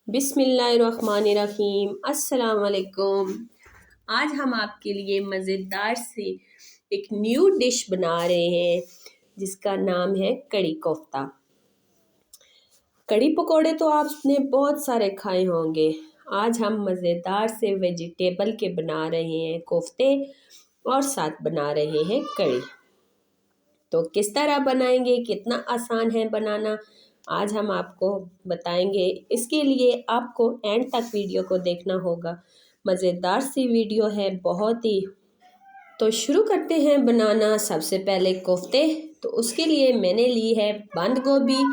बिस्मिल्लाहिर्रहमानिर्रहीम। अस्सलाम वालेकुम। आज हम आपके लिए मज़ेदार से एक न्यू डिश बना रहे हैं जिसका नाम है कड़ी कोफ्ता। कड़ी पकोड़े तो आपने बहुत सारे खाए होंगे। आज हम मज़ेदार से वेजिटेबल के बना रहे हैं कोफ्ते और साथ बना रहे हैं कड़ी। तो किस तरह बनाएंगे, कितना आसान है बनाना, आज हम आपको बताएंगे। इसके लिए आपको एंड तक वीडियो को देखना होगा। मज़ेदार सी वीडियो है बहुत ही। तो शुरू करते हैं बनाना। सबसे पहले कोफ्ते, तो उसके लिए मैंने ली है बंद गोभी।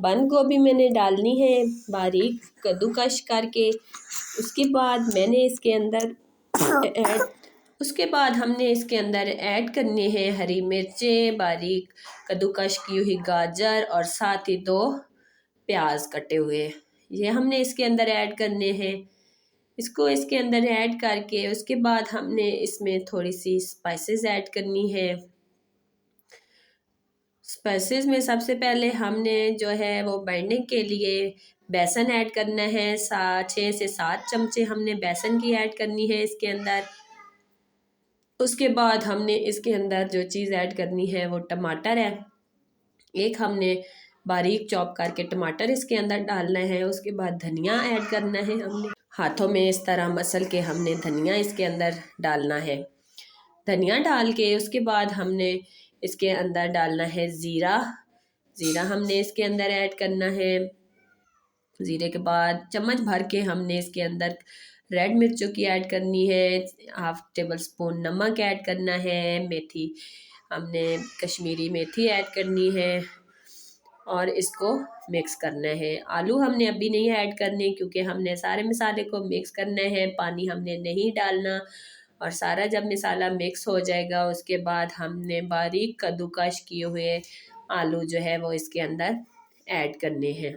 बंद गोभी मैंने डालनी है बारीक कद्दूकश करके। उसके बाद मैंने इसके अंदर उसके बाद हमने इसके अंदर ऐड करने हैं हरी मिर्चें, बारीक कद्दूकश की हुई गाजर और साथ ही 2 प्याज कटे हुए, ये हमने इसके अंदर ऐड करने हैं। इसको इसके अंदर ऐड करके उसके बाद हमने इसमें थोड़ी सी स्पाइसेस ऐड करनी है। स्पाइसेस में सबसे पहले हमने जो है वो बाइंडिंग के लिए बेसन ऐड करना है। 6 से 7 चमचे हमने बेसन की ऐड करनी है इसके अंदर। उसके बाद हमने इसके अंदर जो चीज़ ऐड करनी है वो टमाटर है। एक हमने बारीक चॉप करके टमाटर इसके अंदर डालना है। उसके बाद धनिया ऐड करना है। हमने हाथों में इस तरह मसल के हमने धनिया इसके अंदर डालना है। धनिया डाल के उसके बाद हमने इसके अंदर डालना है ज़ीरा। ज़ीरा हमने इसके अंदर ऐड करना है। ज़ीरे के बाद चम्मच भर के हमने इसके अंदर रेड मिर्चों की ऐड करनी है। 1/2 टेबल स्पून नमक ऐड करना है। मेथी हमने कश्मीरी मेथी ऐड करनी है और इसको मिक्स करना है। आलू हमने अभी नहीं ऐड करने क्योंकि हमने सारे मसाले को मिक्स करना है, पानी हमने नहीं डालना। और सारा जब मसाला मिक्स हो जाएगा उसके बाद हमने बारीक कद्दूकश किए हुए आलू जो है वो इसके अंदर ऐड करने हैं।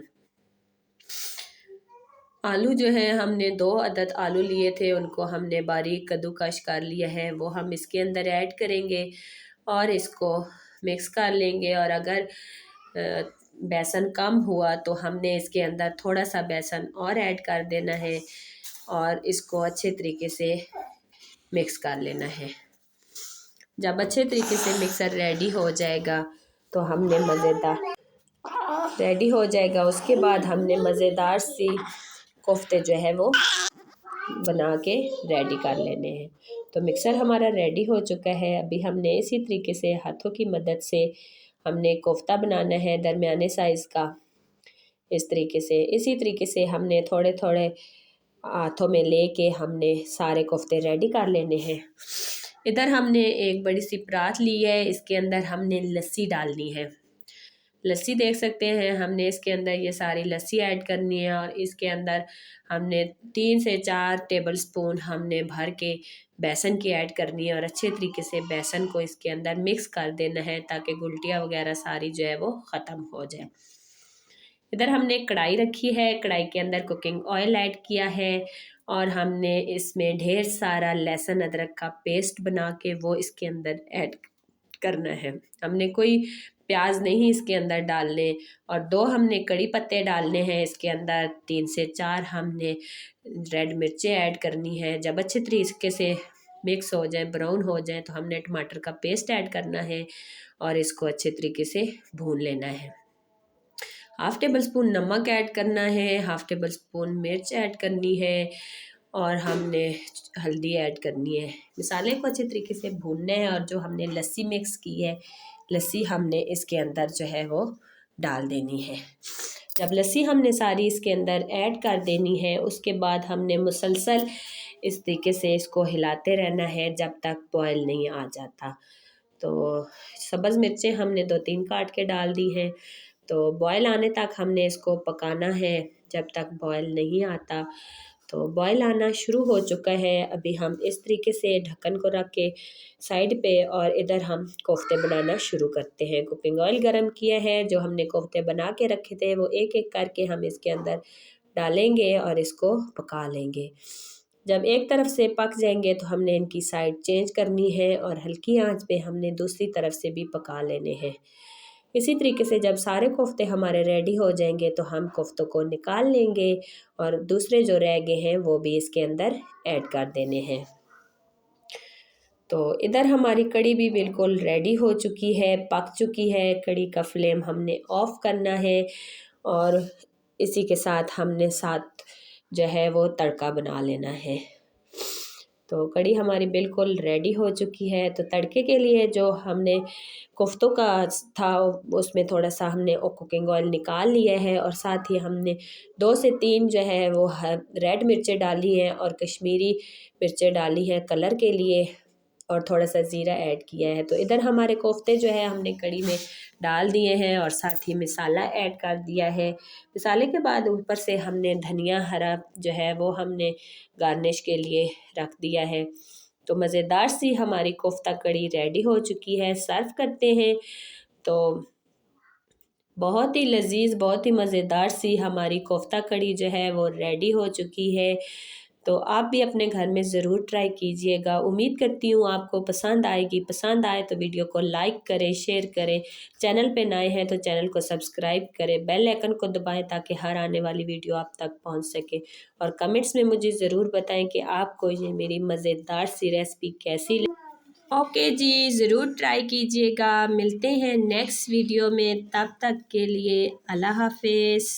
आलू जो है हमने 2 अदद आलू लिए थे, उनको हमने बारीक कद्दूकश कर लिया है, वो हम इसके अंदर ऐड करेंगे और इसको मिक्स कर लेंगे। और अगर बेसन कम हुआ तो हमने इसके अंदर थोड़ा सा बेसन और ऐड कर देना है और इसको अच्छे तरीके से मिक्स कर लेना है। जब अच्छे तरीके से मिक्सर रेडी हो जाएगा तो हमने रेडी हो जाएगा उसके बाद हमने मज़ेदार सी कोफ्ते जो है वो बना के रेडी कर लेने हैं। तो मिक्सर हमारा रेडी हो चुका है। अभी हमने इसी तरीके से हाथों की मदद से हमने कोफ्ता बनाना है दरमियाने साइज़ का। इस तरीके से इसी तरीके से हमने थोड़े थोड़े हाथों में लेके हमने सारे कोफ्ते रेडी कर लेने हैं। इधर हमने एक बड़ी सी परात ली है, इसके अंदर हमने लस्सी डालनी है। लस्सी देख सकते हैं, हमने इसके अंदर ये सारी लस्सी ऐड करनी है और इसके अंदर हमने 3 से 4 टेबल स्पून हमने भर के बेसन की ऐड करनी है और अच्छे तरीके से बेसन को इसके अंदर मिक्स कर देना है ताकि गुलटियाँ वगैरह सारी जो है वो ख़त्म हो जाए। इधर हमने कढ़ाई रखी है, कढ़ाई के अंदर कुकिंग ऑयल ऐड किया है और हमने इसमें ढेर सारा लहसुन अदरक का पेस्ट बना के वो इसके अंदर ऐड करना है। हमने कोई प्याज नहीं इसके अंदर डालने और 2 हमने कड़ी पत्ते डालने हैं इसके अंदर। 3 से 4 हमने रेड मिर्चें ऐड करनी है। जब अच्छे तरीके से मिक्स हो जाए, ब्राउन हो जाए, तो हमने टमाटर का पेस्ट ऐड करना है और इसको अच्छे तरीके से भून लेना है। 1/2 टेबल स्पून नमक ऐड करना है, 1/2 टेबल स्पून मिर्च ऐड करनी है और हमने हल्दी ऐड करनी है। मसाले को अच्छे तरीके से भूनना है और जो हमने लस्सी मिक्स की है, लस्सी हमने इसके अंदर जो है वो डाल देनी है। जब लस्सी हमने सारी इसके अंदर ऐड कर देनी है उसके बाद हमने मुसलसल इस तरीके से इसको हिलाते रहना है जब तक बॉयल नहीं आ जाता। तो सब्ज़ मिर्चें हमने 2-3 काट के डाल दी हैं। तो बॉयल आने तक हमने इसको पकाना है जब तक बॉयल नहीं आता। तो बॉयल आना शुरू हो चुका है। अभी हम इस तरीके से ढक्कन को रख के साइड पे और इधर हम कोफ्ते बनाना शुरू करते हैं। कुकिंग ऑयल गरम किया है, जो हमने कोफ्ते बना के रखे थे वो एक एक करके हम इसके अंदर डालेंगे और इसको पका लेंगे। जब एक तरफ से पक जाएंगे तो हमने इनकी साइड चेंज करनी है और हल्की आंच पे हमने दूसरी तरफ से भी पका लेने हैं। इसी तरीके से जब सारे कोफ्ते हमारे रेडी हो जाएंगे तो हम कोफ्तों को निकाल लेंगे और दूसरे जो रह गए हैं वो भी इसके अंदर ऐड कर देने हैं। तो इधर हमारी कड़ी भी बिल्कुल रेडी हो चुकी है, पक चुकी है। कड़ी का फ्लेम हमने ऑफ करना है और इसी के साथ हमने साथ जो है वो तड़का बना लेना है। तो कड़ी हमारी बिल्कुल रेडी हो चुकी है। तो तड़के के लिए जो हमने कोफ्तों का था उसमें थोड़ा सा हमने कुकिंग ऑयल निकाल लिया है और साथ ही हमने 2 से 3 जो है वो रेड मिर्चें डाली हैं और कश्मीरी मिर्चें डाली हैं कलर के लिए और थोड़ा सा ज़ीरा ऐड किया है। तो इधर हमारे कोफ्ते जो है हमने कड़ी में डाल दिए हैं और साथ ही मसाला ऐड कर दिया है। मसाले के बाद ऊपर से हमने धनिया हरा जो है वो हमने गार्निश के लिए रख दिया है। तो मज़ेदार सी हमारी कोफ्ता कड़ी रेडी हो चुकी है। सर्व करते हैं। तो बहुत ही लजीज, बहुत ही मज़ेदार सी हमारी कोफ्ता कड़ी जो है वो रेडी हो चुकी है। तो आप भी अपने घर में ज़रूर ट्राई कीजिएगा। उम्मीद करती हूँ आपको पसंद आएगी। पसंद आए तो वीडियो को लाइक करें, शेयर करें। चैनल पे नए हैं तो चैनल को सब्सक्राइब करें, बेल आइकन को दबाएं ताकि हर आने वाली वीडियो आप तक पहुँच सके। और कमेंट्स में मुझे ज़रूर बताएं कि आपको ये मेरी मज़ेदार सी रेसिपी कैसी लगी। ओके जी, ज़रूर ट्राई कीजिएगा। मिलते हैं नेक्स्ट वीडियो में, तब तक के लिए अल्लाह हाफिज़।